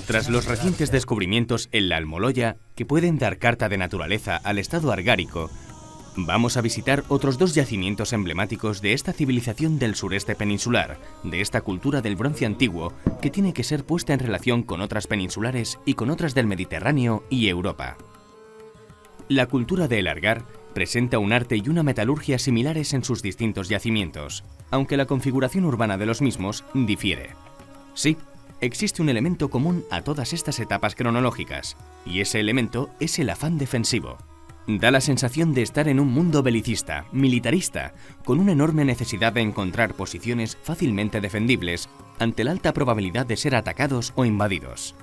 Tras los recientes descubrimientos en la Almoloya, que pueden dar carta de naturaleza al estado argárico, vamos a visitar otros dos yacimientos emblemáticos de esta civilización del sureste peninsular, de esta cultura del Bronce antiguo, que tiene que ser puesta en relación con otras peninsulares y con otras del Mediterráneo y Europa. La cultura de El Argar presenta un arte y una metalurgia similares en sus distintos yacimientos, aunque la configuración urbana de los mismos difiere. Sí, existe un elemento común a todas estas etapas cronológicas, y ese elemento es el afán defensivo. Da la sensación de estar en un mundo belicista, militarista, con una enorme necesidad de encontrar posiciones fácilmente defendibles ante la alta probabilidad de ser atacados o invadidos.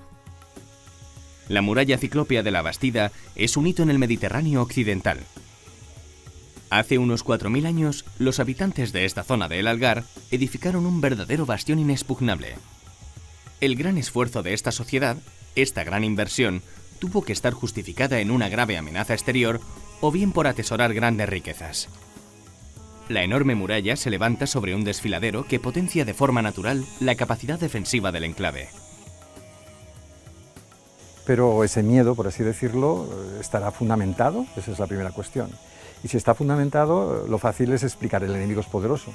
La muralla ciclópea de la Bastida es un hito en el Mediterráneo occidental. Hace unos 4000 años, los habitantes de esta zona de El Algar edificaron un verdadero bastión inexpugnable. El gran esfuerzo de esta sociedad, esta gran inversión, tuvo que estar justificada en una grave amenaza exterior o bien por atesorar grandes riquezas. La enorme muralla se levanta sobre un desfiladero que potencia de forma natural la capacidad defensiva del enclave. Pero ese miedo, por así decirlo, estará fundamentado, esa es la primera cuestión. Y si está fundamentado, lo fácil es explicar el enemigo es poderoso.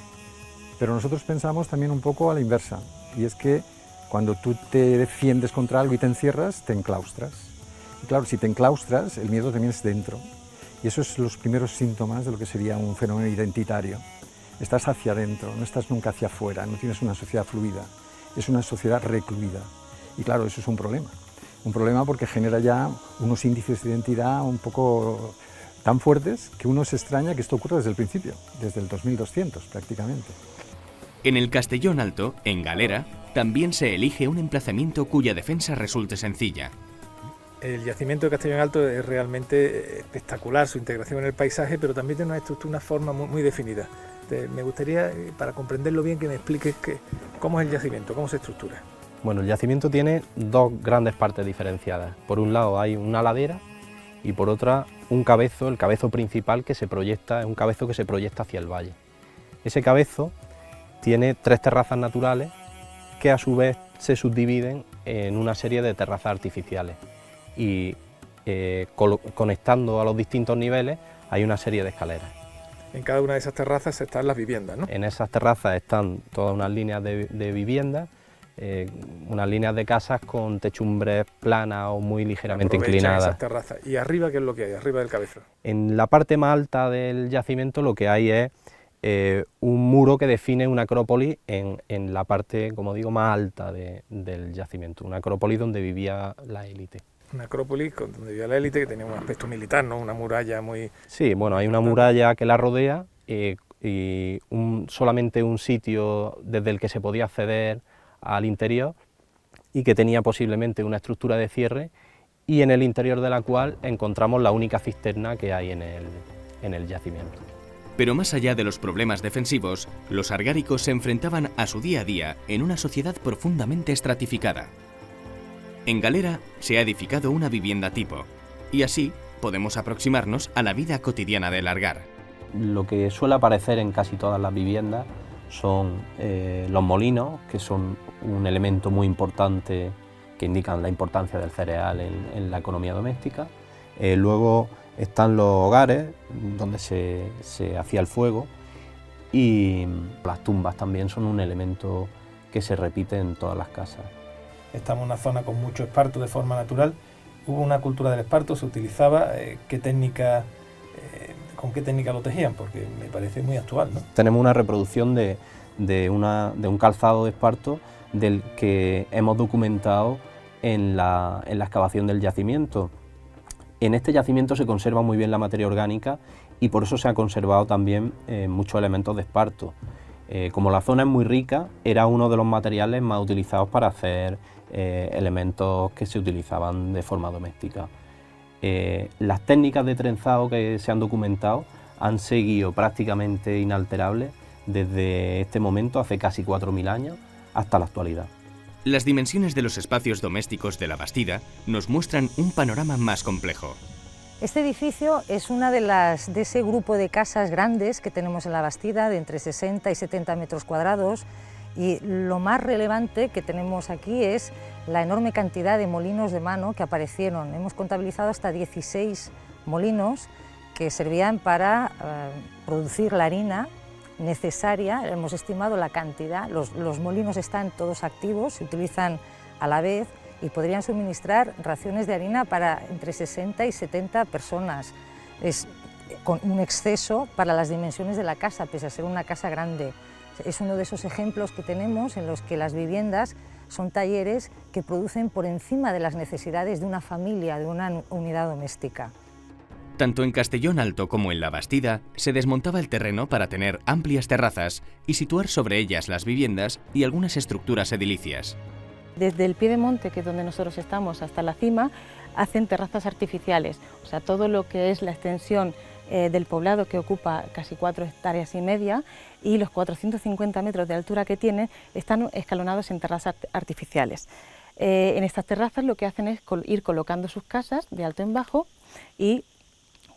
Pero nosotros pensamos también un poco a la inversa, y es que cuando tú te defiendes contra algo y te encierras, te enclaustras. Y claro, si te enclaustras, el miedo también es dentro. Y eso es los primeros síntomas de lo que sería un fenómeno identitario. Estás hacia adentro, no estás nunca hacia afuera, no tienes una sociedad fluida, es una sociedad recluida. Y claro, eso es un problema. Un problema porque genera ya unos índices de identidad un poco tan fuertes que uno se extraña que esto ocurra desde el principio, desde el 2200 prácticamente. En el Castellón Alto, en Galera, también se elige un emplazamiento cuya defensa resulte sencilla. El yacimiento de Castellón Alto es realmente espectacular, su integración en el paisaje, pero también tiene una estructura, una forma muy definida. Me gustaría, para comprenderlo bien, que me expliques cómo es el yacimiento, cómo se estructura. Bueno, el yacimiento tiene dos grandes partes diferenciadas. Por un lado hay una ladera y por otra un cabezo, el cabezo principal que se proyecta, es un cabezo que se proyecta hacia el valle. Ese cabezo tiene 3 terrazas naturales que a su vez se subdividen en una serie de terrazas artificiales y conectando a los distintos niveles hay una serie de escaleras. En cada una de esas terrazas están las viviendas, ¿no? En esas terrazas están todas unas líneas de viviendas, unas líneas de casas con techumbres planas o muy ligeramente inclinadas. Esas terrazas. ¿Y arriba qué es lo que hay, arriba del cabezo? En la parte más alta del yacimiento lo que hay es un muro que define una acrópolis en la parte, como digo, más alta del yacimiento, una acrópolis donde vivía la élite. Una acrópolis donde vivía la élite que tenía un aspecto militar, ¿no? Una muralla muy... Sí, bueno, hay una muralla que la rodea y solamente un sitio desde el que se podía acceder al interior y que tenía posiblemente una estructura de cierre y en el interior de la cual encontramos la única cisterna que hay en el yacimiento. Pero más allá de los problemas defensivos, los argáricos se enfrentaban a su día a día en una sociedad profundamente estratificada. En Galera se ha edificado una vivienda tipo, y así podemos aproximarnos a la vida cotidiana del Algar. Lo que suele aparecer en casi todas las viviendas son los molinos, que son un elemento muy importante que indican la importancia del cereal en la economía doméstica. Luego están los hogares donde se hacía el fuego y las tumbas también son un elemento que se repite en todas las casas. Estamos en una zona con mucho esparto de forma natural. Hubo una cultura del esparto, se utilizaba, ¿con qué técnica lo tejían? Porque me parece muy actual, ¿no? Tenemos una reproducción de un calzado de esparto del que hemos documentado en la excavación del yacimiento. En este yacimiento se conserva muy bien la materia orgánica y por eso se han conservado también muchos elementos de esparto. Como la zona es muy rica, era uno de los materiales más utilizados para hacer elementos que se utilizaban de forma doméstica. Las técnicas de trenzado que se han documentado han seguido prácticamente inalterables desde este momento, hace casi 4000 años, hasta la actualidad. Las dimensiones de los espacios domésticos de la Bastida nos muestran un panorama más complejo. Este edificio es una de ese grupo de casas grandes que tenemos en la Bastida, de entre 60 y 70 metros cuadrados, Y lo más relevante que tenemos aquí es la enorme cantidad de molinos de mano que aparecieron. Hemos contabilizado hasta 16 molinos que servían para producir la harina necesaria. Hemos estimado la cantidad, los molinos están todos activos, se utilizan a la vez y podrían suministrar raciones de harina para entre 60 y 70 personas. Es con un exceso para las dimensiones de la casa, pese a ser una casa grande. Es uno de esos ejemplos que tenemos en los que las viviendas son talleres que producen por encima de las necesidades de una familia, de una unidad doméstica. Tanto en Castellón Alto como en La Bastida se desmontaba el terreno para tener amplias terrazas y situar sobre ellas las viviendas y algunas estructuras edilicias. Desde el pie de monte, que es donde nosotros estamos, hasta la cima, hacen terrazas artificiales. O sea, todo lo que es la extensión del poblado, que ocupa casi 4,5 hectáreas, y los 450 metros de altura que tiene, están escalonados en terrazas artificiales. En estas terrazas lo que hacen es ir colocando sus casas de alto en bajo, y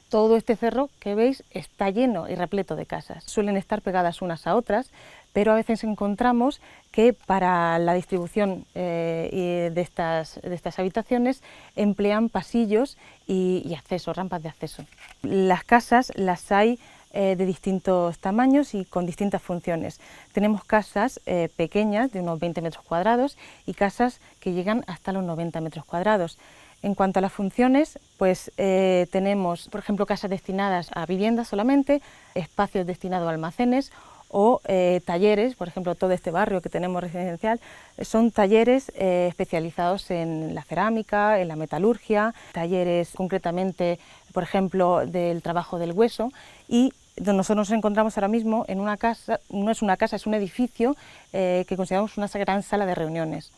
todo este cerro que veis está lleno y repleto de casas. Suelen estar pegadas unas a otras, pero a veces encontramos que para la distribución de estas habitaciones emplean pasillos y accesos, rampas de acceso. Las casas las hay de distintos tamaños y con distintas funciones. Tenemos casas pequeñas de unos 20 metros cuadrados y casas que llegan hasta los 90 metros cuadrados. En cuanto a las funciones, pues tenemos, por ejemplo, casas destinadas a viviendas solamente, espacios destinados a almacenes o talleres. Por ejemplo, todo este barrio que tenemos residencial son talleres especializados en la cerámica, en la metalurgia, talleres concretamente, por ejemplo, del trabajo del hueso, y donde nosotros nos encontramos ahora mismo en una casa, no es una casa, es un edificio que consideramos una gran sala de reuniones.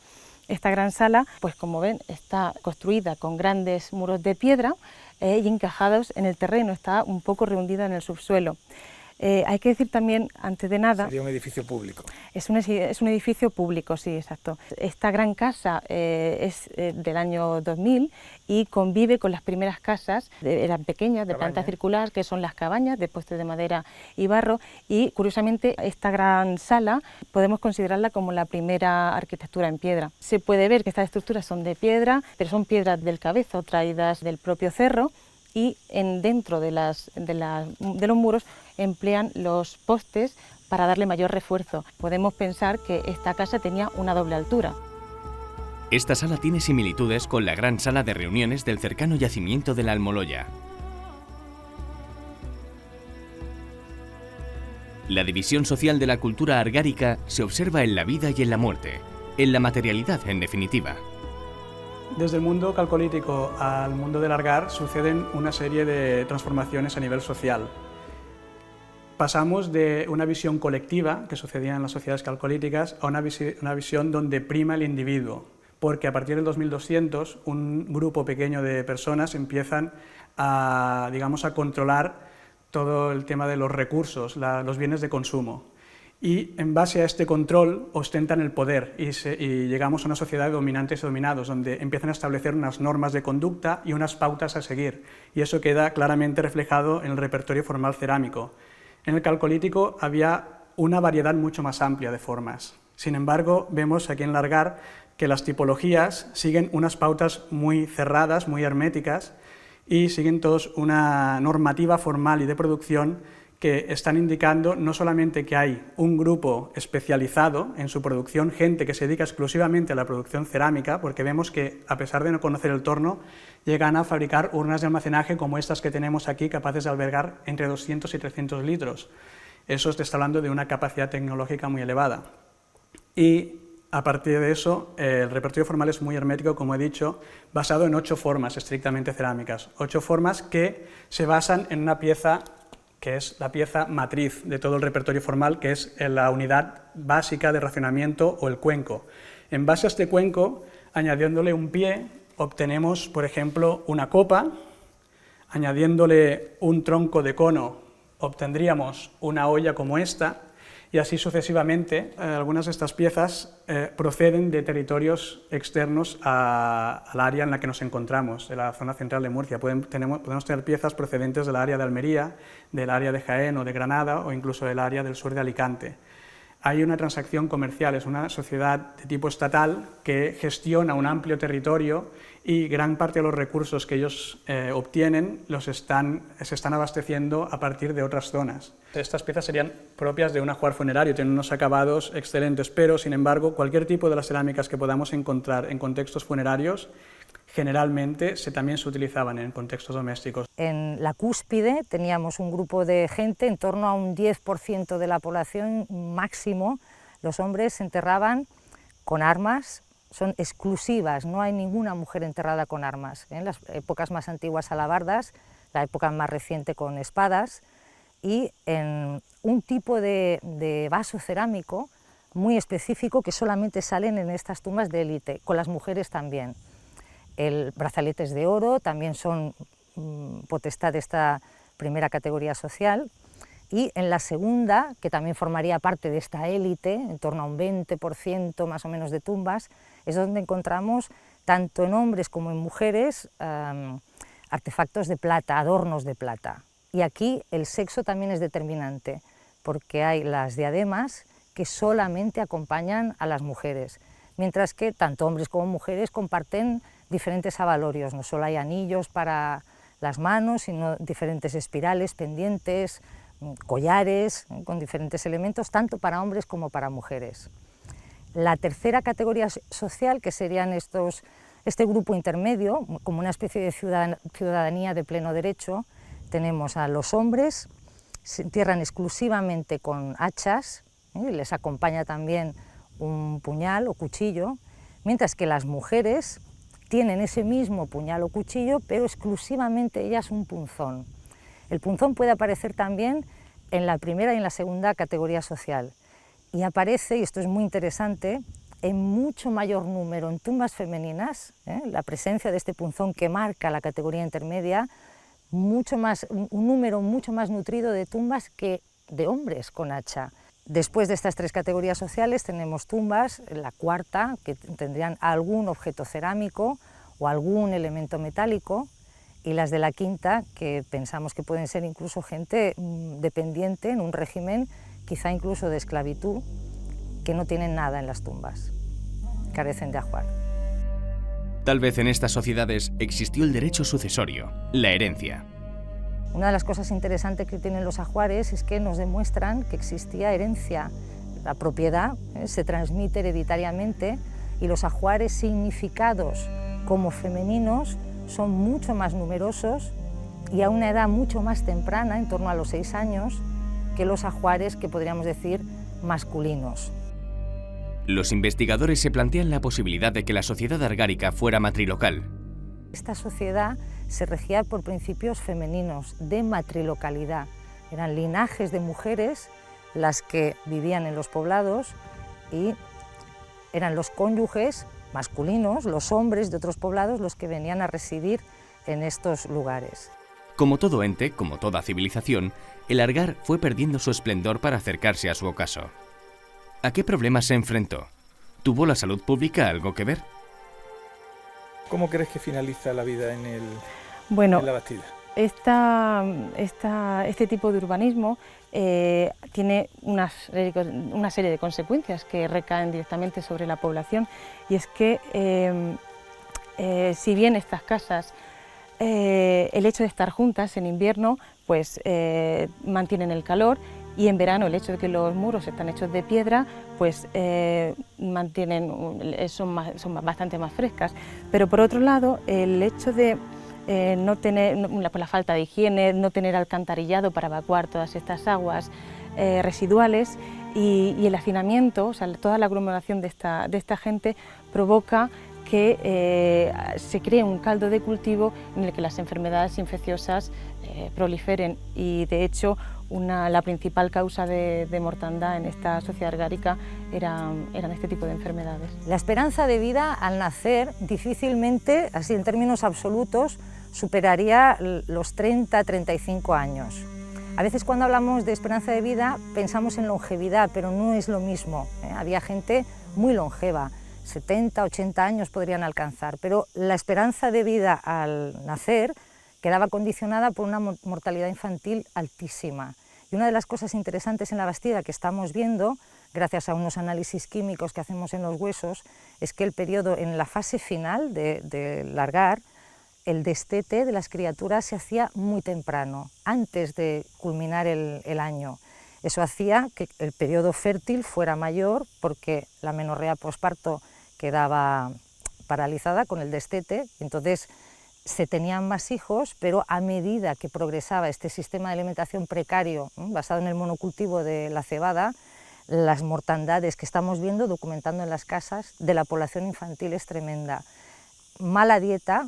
Esta gran sala, pues como ven, está construida con grandes muros de piedra y encajados en el terreno, está un poco rehundida en el subsuelo. Hay que decir también, antes de nada... Sería un edificio público. Es un edificio público, sí, exacto. Esta gran casa es del año 2000 y convive con las primeras casas, eran pequeñas, de planta circular, que son las cabañas de postes de madera y barro, y curiosamente esta gran sala podemos considerarla como la primera arquitectura en piedra. Se puede ver que estas estructuras son de piedra, pero son piedras del Cabezo traídas del propio cerro, y dentro de los muros emplean los postes para darle mayor refuerzo. Podemos pensar que esta casa tenía una doble altura. Esta sala tiene similitudes con la gran sala de reuniones del cercano yacimiento de la Almoloya. La división social de la cultura argárica se observa en la vida y en la muerte, en la materialidad en definitiva. Desde el mundo calcolítico al mundo del Argar suceden una serie de transformaciones a nivel social. Pasamos de una visión colectiva, que sucedía en las sociedades calcolíticas, a una visión donde prima el individuo, porque a partir del 2200 un grupo pequeño de personas empiezan a, digamos, a controlar todo el tema de los recursos, los bienes de consumo. Y en base a este control ostentan el poder y llegamos a una sociedad de dominantes y dominados, donde empiezan a establecer unas normas de conducta y unas pautas a seguir, y eso queda claramente reflejado en el repertorio formal cerámico. En el calcolítico había una variedad mucho más amplia de formas. Sin embargo, vemos aquí en el Argar que las tipologías siguen unas pautas muy cerradas, muy herméticas, y siguen todos una normativa formal y de producción que están indicando no solamente que hay un grupo especializado en su producción, gente que se dedica exclusivamente a la producción cerámica, porque vemos que, a pesar de no conocer el torno, llegan a fabricar urnas de almacenaje como estas que tenemos aquí, capaces de albergar entre 200 y 300 litros. Eso está hablando de una capacidad tecnológica muy elevada. Y a partir de eso, el repertorio formal es muy hermético, como he dicho, basado en 8 formas estrictamente cerámicas. 8 formas que se basan en una pieza que es la pieza matriz de todo el repertorio formal, que es la unidad básica de racionamiento o el cuenco. En base a este cuenco, añadiéndole un pie, obtenemos, por ejemplo, una copa. Añadiéndole un tronco de cono, obtendríamos una olla como esta, y así sucesivamente. Algunas de estas piezas proceden de territorios externos al área en la que nos encontramos, de la zona central de Murcia. Podemos tener piezas procedentes del área de Almería, del área de Jaén o de Granada, o incluso del área del sur de Alicante. hay una transacción comercial, es una sociedad de tipo estatal que gestiona un amplio territorio y gran parte de los recursos que ellos obtienen se están abasteciendo a partir de otras zonas. Estas piezas serían propias de un ajuar funerario, tienen unos acabados excelentes, pero sin embargo cualquier tipo de las cerámicas que podamos encontrar en contextos funerarios generalmente también se utilizaban en contextos domésticos. En la cúspide teníamos un grupo de gente, en torno a un 10% de la población máximo. Los hombres se enterraban con armas, son exclusivas, no hay ninguna mujer enterrada con armas. En las épocas más antiguas alabardas, la época más reciente con espadas, y en un tipo de vaso cerámico muy específico que solamente salen en estas tumbas de élite, con las mujeres también. Brazaletes de oro también son potestad de esta primera categoría social, y en la segunda, que también formaría parte de esta élite, en torno a un 20% más o menos de tumbas, es donde encontramos, tanto en hombres como en mujeres, artefactos de plata, adornos de plata. Y aquí el sexo también es determinante, porque hay las diademas que solamente acompañan a las mujeres, mientras que tanto hombres como mujeres comparten diferentes avalorios, no solo hay anillos para las manos, sino diferentes espirales, pendientes, collares con diferentes elementos, tanto para hombres como para mujeres. La tercera categoría social, que serían este grupo intermedio, como una especie de ciudadanía de pleno derecho, tenemos a los hombres, se entierran exclusivamente con hachas, les acompaña también un puñal o cuchillo, mientras que las mujeres tienen ese mismo puñal o cuchillo, pero exclusivamente ellas un punzón. El punzón puede aparecer también en la primera y en la segunda categoría social, y aparece, y esto es muy interesante, en mucho mayor número en tumbas femeninas, la presencia de este punzón que marca la categoría intermedia, un número mucho más nutrido de tumbas que de hombres con hacha. Después de estas tres categorías sociales tenemos tumbas, la cuarta, que tendrían algún objeto cerámico o algún elemento metálico, y las de la quinta, que pensamos que pueden ser incluso gente dependiente en un régimen, quizá incluso de esclavitud, que no tienen nada en las tumbas, carecen de ajuar. Tal vez en estas sociedades existió el derecho sucesorio, la herencia. Una de las cosas interesantes que tienen los ajuares es que nos demuestran que existía herencia. La propiedad se transmite hereditariamente, y los ajuares significados como femeninos son mucho más numerosos y a una edad mucho más temprana, en torno a los 6 años, que los ajuares que podríamos decir masculinos. Los investigadores se plantean la posibilidad de que la sociedad argárica fuera matrilocal. Esta sociedad se regía por principios femeninos de matrilocalidad. Eran linajes de mujeres las que vivían en los poblados y eran los cónyuges masculinos, los hombres de otros poblados, los que venían a residir en estos lugares. Como todo ente, como toda civilización, el Argar fue perdiendo su esplendor para acercarse a su ocaso. ¿A qué problemas se enfrentó? ¿Tuvo la salud pública algo que ver? ¿Cómo crees que finaliza la vida en la Bastida? Este tipo de urbanismo tiene una serie de consecuencias que recaen directamente sobre la población, y es que si bien estas casas, el hecho de estar juntas en invierno pues mantienen el calor, y en verano el hecho de que los muros están hechos de piedra pues son bastante más frescas. Pero por otro lado, el hecho de no tener, por la falta de higiene, no tener alcantarillado para evacuar todas estas aguas residuales, y el hacinamiento, o sea, toda la aglomeración de esta gente provoca que se cree un caldo de cultivo en el que las enfermedades infecciosas proliferen, y de hecho la principal causa de mortandad en esta sociedad argárica eran este tipo de enfermedades. La esperanza de vida al nacer difícilmente, así en términos absolutos, superaría los 30-35 años. A veces cuando hablamos de esperanza de vida pensamos en longevidad, pero no es lo mismo. Había gente muy longeva, 70, 80 años podrían alcanzar, pero la esperanza de vida al nacer quedaba condicionada por una mortalidad infantil altísima. Y una de las cosas interesantes en la Bastida que estamos viendo gracias a unos análisis químicos que hacemos en los huesos, es que el periodo, en la fase final de largar, el destete de las criaturas se hacía muy temprano, antes de culminar el año. Eso hacía que el periodo fértil fuera mayor porque la menorrea posparto quedaba paralizada con el destete, entonces se tenían más hijos, pero a medida que progresaba este sistema de alimentación precario basado en el monocultivo de la cebada, las mortandades que estamos viendo, documentando en las casas, de la población infantil es tremenda. Mala dieta,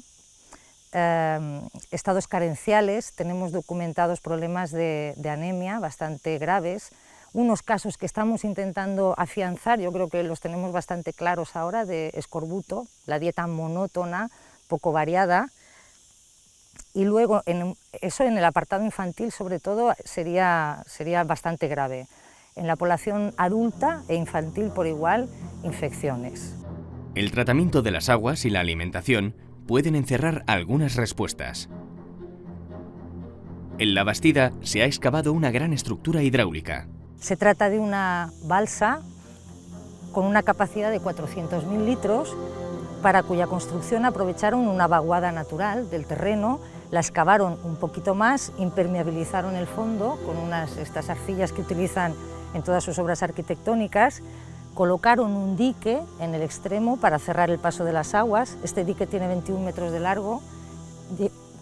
estados carenciales, tenemos documentados problemas de anemia bastante graves, unos casos que estamos intentando afianzar, yo creo que los tenemos bastante claros ahora, de escorbuto, la dieta monótona, poco variada, y luego eso en el apartado infantil sobre todo sería bastante grave. En la población adulta e infantil por igual, infecciones. El tratamiento de las aguas y la alimentación pueden encerrar algunas respuestas. En La Bastida se ha excavado una gran estructura hidráulica. Se trata de una balsa con una capacidad de 400.000 litros, para cuya construcción aprovecharon una vaguada natural del terreno, la excavaron un poquito más, impermeabilizaron el fondo con estas arcillas que utilizan en todas sus obras arquitectónicas, colocaron un dique en el extremo para cerrar el paso de las aguas. Este dique tiene 21 metros de largo,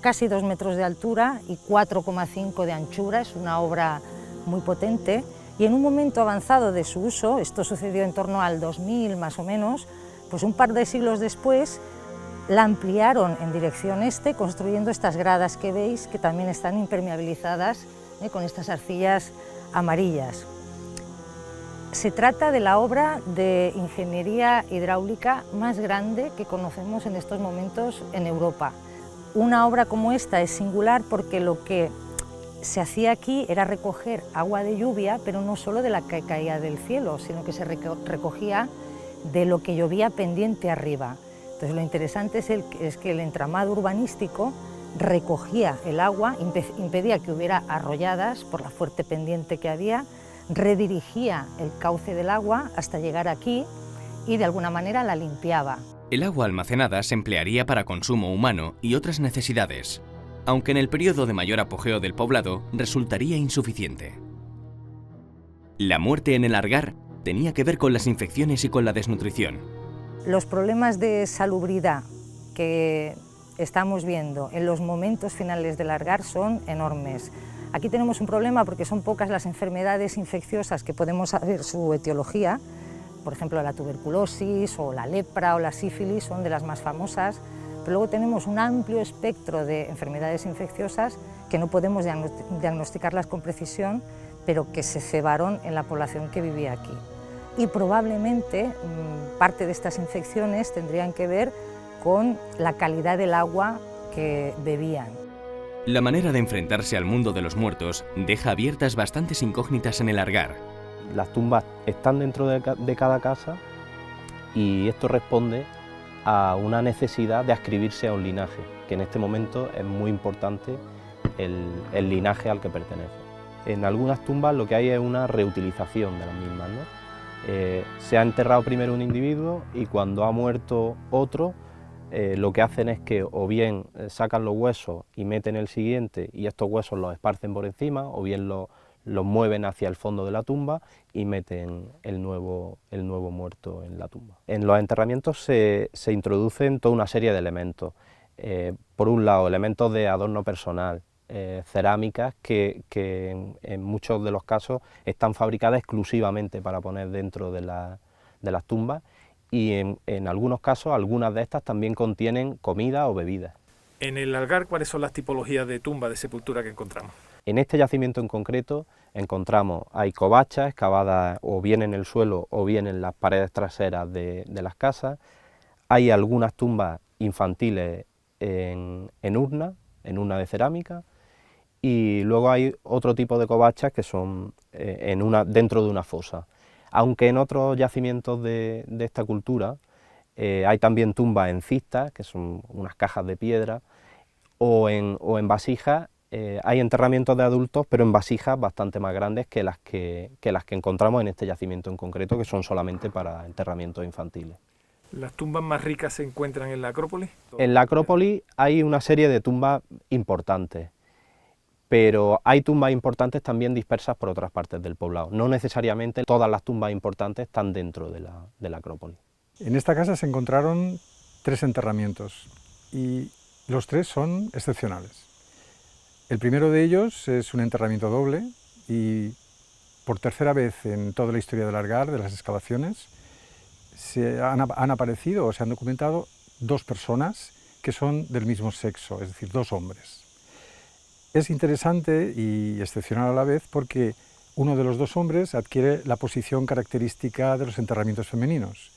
casi 2 metros de altura y 4,5 de anchura, es una obra muy potente, y en un momento avanzado de su uso, esto sucedió en torno al 2000 más o menos, pues un par de siglos después la ampliaron en dirección este, construyendo estas gradas que veis, que también están impermeabilizadas con estas arcillas amarillas. Se trata de la obra de ingeniería hidráulica más grande que conocemos en estos momentos en Europa. Una obra como esta es singular porque lo que se hacía aquí era recoger agua de lluvia, pero no solo de la que caía del cielo, sino que se recogía de lo que llovía pendiente arriba. Entonces lo interesante es que el entramado urbanístico recogía el agua, impedía que hubiera arrolladas por la fuerte pendiente que había, redirigía el cauce del agua hasta llegar aquí y de alguna manera la limpiaba. El agua almacenada se emplearía para consumo humano y otras necesidades, aunque en el periodo de mayor apogeo del poblado resultaría insuficiente. La muerte en el Algar tenía que ver con las infecciones y con la desnutrición. Los problemas de salubridad que estamos viendo en los momentos finales del Algar son enormes. Aquí tenemos un problema porque son pocas las enfermedades infecciosas que podemos saber su etiología, por ejemplo la tuberculosis o la lepra o la sífilis son de las más famosas, pero luego tenemos un amplio espectro de enfermedades infecciosas que no podemos diagnosticarlas con precisión, pero que se cebaron en la población que vivía aquí. Y probablemente parte de estas infecciones tendrían que ver con la calidad del agua que bebían. La manera de enfrentarse al mundo de los muertos deja abiertas bastantes incógnitas en el Algar. Las tumbas están dentro de cada casa y esto responde a una necesidad de adscribirse a un linaje, que en este momento es muy importante el linaje al que pertenece. En algunas tumbas lo que hay es una reutilización de las mismas, ¿no? Se ha enterrado primero un individuo y cuando ha muerto otro, lo que hacen es que o bien sacan los huesos y meten el siguiente y estos huesos los esparcen por encima, o bien los mueven hacia el fondo de la tumba y meten el nuevo muerto en la tumba. En los enterramientos se introducen toda una serie de elementos. Por un lado, elementos de adorno personal, cerámicas que en muchos de los casos están fabricadas exclusivamente para poner dentro de las tumbas, y en algunos casos algunas de estas también contienen comida o bebidas. En el Algar, ¿cuáles son las tipologías de tumba, de sepultura que encontramos? En este yacimiento en concreto hay covachas excavadas o bien en el suelo o bien en las paredes traseras de las casas. Hay algunas tumbas infantiles en urna de cerámica, y luego hay otro tipo de covachas que son dentro de una fosa. Aunque en otros yacimientos de esta cultura hay también tumbas en cistas, que son unas cajas de piedra, o en vasijas hay enterramientos de adultos, pero en vasijas bastante más grandes que las que encontramos en este yacimiento en concreto, que son solamente para enterramientos infantiles. ¿Las tumbas más ricas se encuentran en la Acrópolis? En la Acrópolis hay una serie de tumbas importantes, pero hay tumbas importantes también dispersas por otras partes del poblado. No necesariamente todas las tumbas importantes están dentro de la Acrópolis. En esta casa se encontraron 3 enterramientos y los 3 son excepcionales. El primero de ellos es un enterramiento doble y por tercera vez en toda la historia del Algar, de las excavaciones, han aparecido o se han documentado 2 personas que son del mismo sexo, es decir, 2 hombres. Es interesante y excepcional a la vez porque uno de los 2 hombres adquiere la posición característica de los enterramientos femeninos.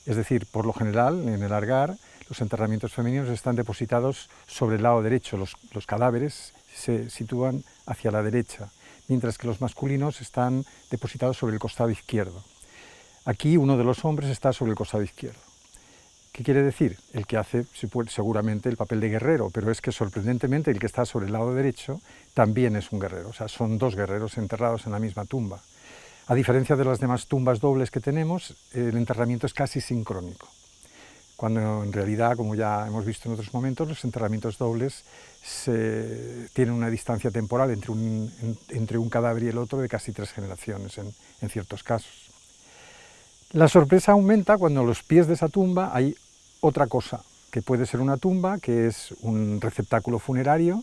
Es decir, por lo general, en el Algar, los enterramientos femeninos están depositados sobre el lado derecho, los cadáveres se sitúan hacia la derecha, mientras que los masculinos están depositados sobre el costado izquierdo. Aquí uno de los hombres está sobre el costado izquierdo. ¿Qué quiere decir? El que hace seguramente el papel de guerrero, pero es que sorprendentemente el que está sobre el lado derecho también es un guerrero, o sea, son 2 guerreros enterrados en la misma tumba. A diferencia de las demás tumbas dobles que tenemos, el enterramiento es casi sincrónico, cuando en realidad, como ya hemos visto en otros momentos, los enterramientos dobles tienen una distancia temporal entre un cadáver y el otro de casi 3 generaciones en ciertos casos. La sorpresa aumenta cuando a los pies de esa tumba hay otra cosa, que puede ser una tumba, que es un receptáculo funerario,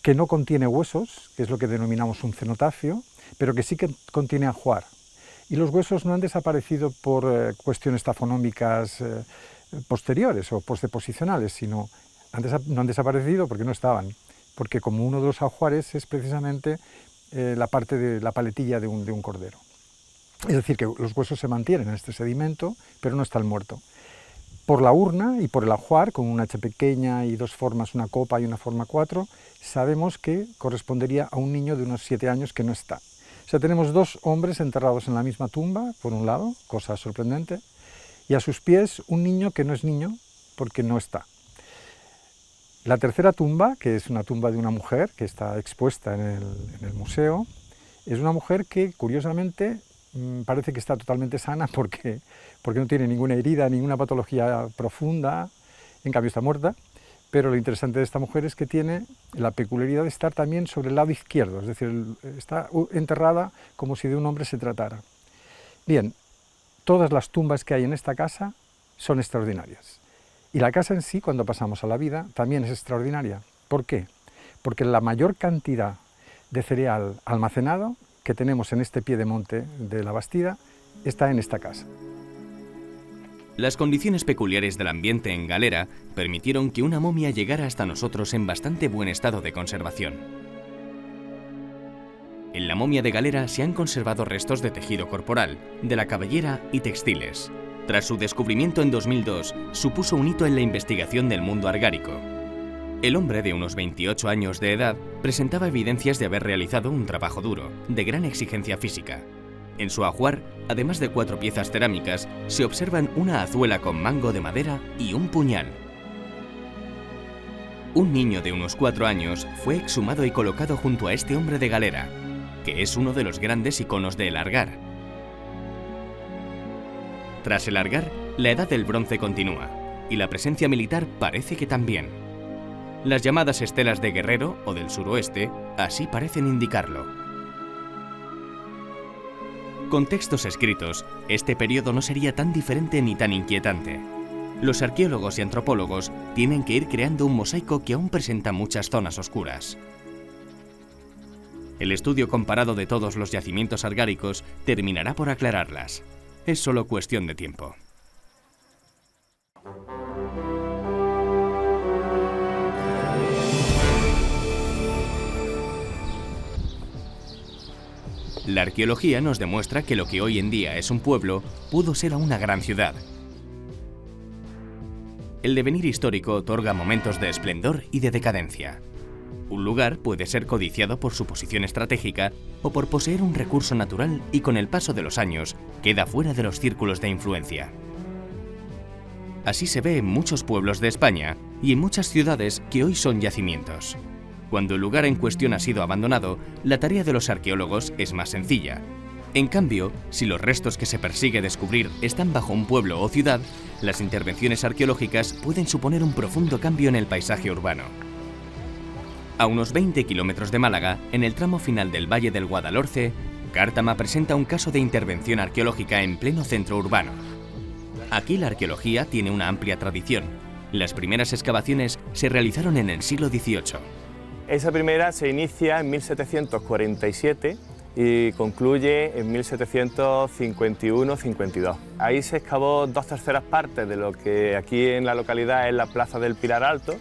que no contiene huesos, que es lo que denominamos un cenotafio, pero que sí que contiene ajuar. Y los huesos no han desaparecido por cuestiones tafonómicas posteriores o postdeposicionales, sino no han desaparecido porque no estaban, porque como uno de los ajuares es precisamente la parte de la paletilla de un cordero. Es decir, que los huesos se mantienen en este sedimento, pero no está el muerto. Por la urna y por el ajuar, con una H pequeña y 2 formas, una copa y una forma 4, sabemos que correspondería a un niño de unos 7 años que no está. O sea, tenemos 2 hombres enterrados en la misma tumba, por un lado, cosa sorprendente, y a sus pies un niño que no es niño porque no está. La tercera tumba, que es una tumba de una mujer que está expuesta en el museo, es una mujer que, curiosamente, parece que está totalmente sana porque no tiene ninguna herida, ninguna patología profunda, en cambio está muerta, pero lo interesante de esta mujer es que tiene la peculiaridad de estar también sobre el lado izquierdo, es decir, está enterrada como si de un hombre se tratara. Bien, todas las tumbas que hay en esta casa son extraordinarias, y la casa en sí, cuando pasamos a la vida, también es extraordinaria. ¿Por qué? Porque la mayor cantidad de cereal almacenado que tenemos en este piedemonte de la Bastida está en esta casa. Las condiciones peculiares del ambiente en Galera permitieron que una momia llegara hasta nosotros en bastante buen estado de conservación. En la momia de Galera se han conservado restos de tejido corporal, de la cabellera y textiles. Tras su descubrimiento en 2002, supuso un hito en la investigación del mundo argárico. El hombre, de unos 28 años de edad, presentaba evidencias de haber realizado un trabajo duro, de gran exigencia física. En su ajuar, además de 4 piezas cerámicas, se observan una azuela con mango de madera y un puñal. Un niño de unos 4 años fue exhumado y colocado junto a este hombre de Galera, que es uno de los grandes iconos de El Algar. Tras El Algar, la edad del bronce continúa, y la presencia militar parece que también. Las llamadas estelas de Guerrero o del suroeste así parecen indicarlo. Con textos escritos, este periodo no sería tan diferente ni tan inquietante. Los arqueólogos y antropólogos tienen que ir creando un mosaico que aún presenta muchas zonas oscuras. El estudio comparado de todos los yacimientos argáricos terminará por aclararlas. Es solo cuestión de tiempo. La arqueología nos demuestra que lo que hoy en día es un pueblo pudo ser una gran ciudad. El devenir histórico otorga momentos de esplendor y de decadencia. Un lugar puede ser codiciado por su posición estratégica o por poseer un recurso natural y con el paso de los años queda fuera de los círculos de influencia. Así se ve en muchos pueblos de España y en muchas ciudades que hoy son yacimientos. Cuando el lugar en cuestión ha sido abandonado, la tarea de los arqueólogos es más sencilla. En cambio, si los restos que se persigue descubrir están bajo un pueblo o ciudad, las intervenciones arqueológicas pueden suponer un profundo cambio en el paisaje urbano. A unos 20 kilómetros de Málaga, en el tramo final del Valle del Guadalhorce, Cártama presenta un caso de intervención arqueológica en pleno centro urbano. Aquí la arqueología tiene una amplia tradición. Las primeras excavaciones se realizaron en el siglo XVIII. Esa primera se inicia en 1747 y concluye en 1751-52. Ahí se excavó 2/3 partes de lo que aquí en la localidad es la Plaza del Pilar Alto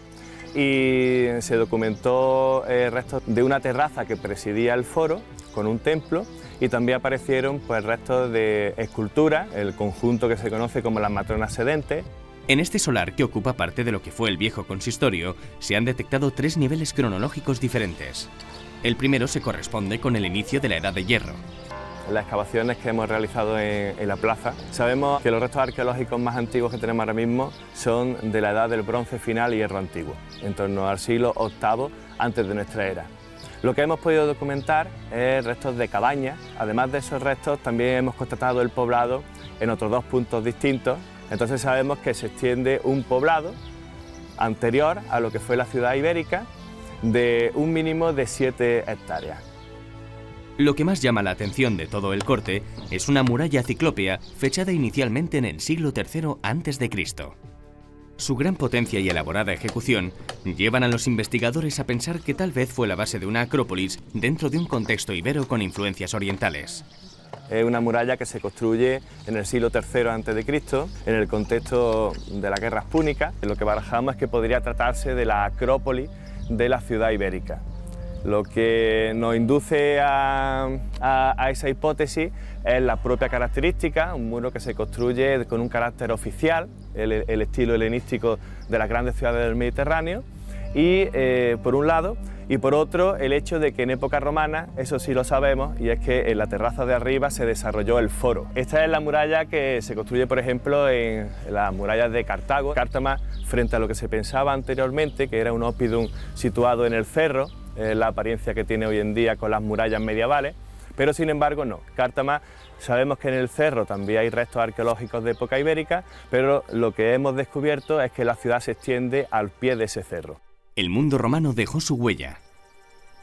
y se documentó restos de una terraza que presidía el foro con un templo y también aparecieron pues, restos de escultura, el conjunto que se conoce como las matronas sedentes. En este solar, que ocupa parte de lo que fue el viejo consistorio, se han detectado 3 niveles cronológicos diferentes. El primero se corresponde con el inicio de la Edad de Hierro. En las excavaciones que hemos realizado en la plaza, sabemos que los restos arqueológicos más antiguos que tenemos ahora mismo son de la Edad del Bronce Final y Hierro Antiguo, en torno al siglo VIII antes de nuestra era. Lo que hemos podido documentar es restos de cabañas. Además de esos restos, también hemos constatado el poblado en otros 2 puntos distintos. Entonces sabemos que se extiende un poblado anterior a lo que fue la ciudad ibérica de un mínimo de 7 hectáreas. Lo que más llama la atención de todo el corte es una muralla ciclópea fechada inicialmente en el siglo III a.C. Su gran potencia y elaborada ejecución llevan a los investigadores a pensar que tal vez fue la base de una acrópolis dentro de un contexto ibero con influencias orientales. Es una muralla que se construye en el siglo III a.C., en el contexto de las guerras púnicas. Lo que barajamos es que podría tratarse de la acrópolis de la ciudad ibérica. Lo que nos induce a esa hipótesis es la propia característica, un muro que se construye con un carácter oficial, el estilo helenístico de las grandes ciudades del Mediterráneo, y por un lado, y por otro el hecho de que en época romana, eso sí lo sabemos, y es que en la terraza de arriba se desarrolló el foro. Esta es la muralla que se construye, por ejemplo, en las murallas de Cartago. Cártama, frente a lo que se pensaba anteriormente, que era un oppidum situado en el cerro, la apariencia que tiene hoy en día con las murallas medievales, pero sin embargo no. Cártama, sabemos que en el cerro también hay restos arqueológicos de época ibérica, pero lo que hemos descubierto es que la ciudad se extiende al pie de ese cerro. El mundo romano dejó su huella.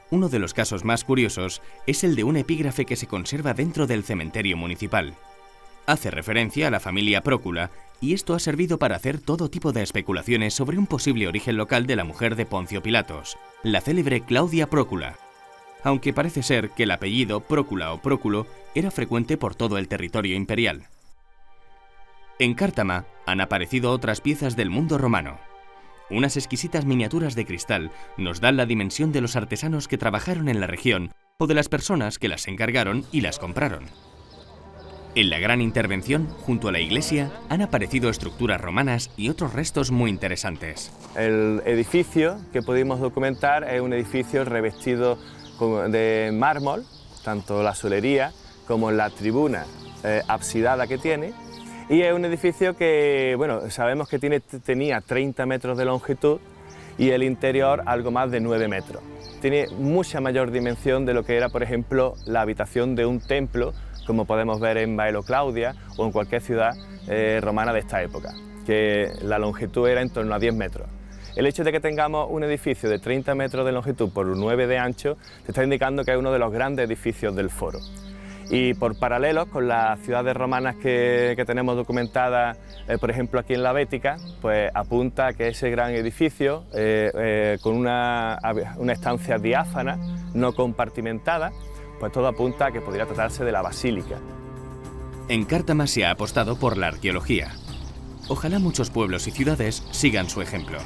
Uno de los casos más curiosos es el de un epígrafe que se conserva dentro del cementerio municipal. Hace referencia a la familia Prócula, y esto ha servido para hacer todo tipo de especulaciones sobre un posible origen local de la mujer de Poncio Pilatos, la célebre Claudia Prócula, aunque parece ser que el apellido Prócula o Próculo era frecuente por todo el territorio imperial. En Cártama han aparecido otras piezas del mundo romano. Unas exquisitas miniaturas de cristal nos dan la dimensión de los artesanos que trabajaron en la región o de las personas que las encargaron y las compraron. En la gran intervención, junto a la iglesia, han aparecido estructuras romanas y otros restos muy interesantes. El edificio que pudimos documentar es un edificio revestido de mármol, tanto la solería como la tribuna absidada que tiene, y es un edificio que, bueno, sabemos que tenía 30 metros de longitud y el interior algo más de 9 metros. Tiene mucha mayor dimensión de lo que era, por ejemplo, la habitación de un templo, como podemos ver en Baelo Claudia o en cualquier ciudad romana de esta época, que la longitud era en torno a 10 metros. El hecho de que tengamos un edificio de 30 metros de longitud por 9 de ancho te está indicando que es uno de los grandes edificios del foro. Y por paralelos con las ciudades romanas que tenemos documentadas, por ejemplo aquí en la Bética, pues apunta a que ese gran edificio, con una estancia diáfana, no compartimentada, pues todo apunta a que podría tratarse de la basílica. En Cártama se ha apostado por la arqueología. Ojalá muchos pueblos y ciudades sigan su ejemplo.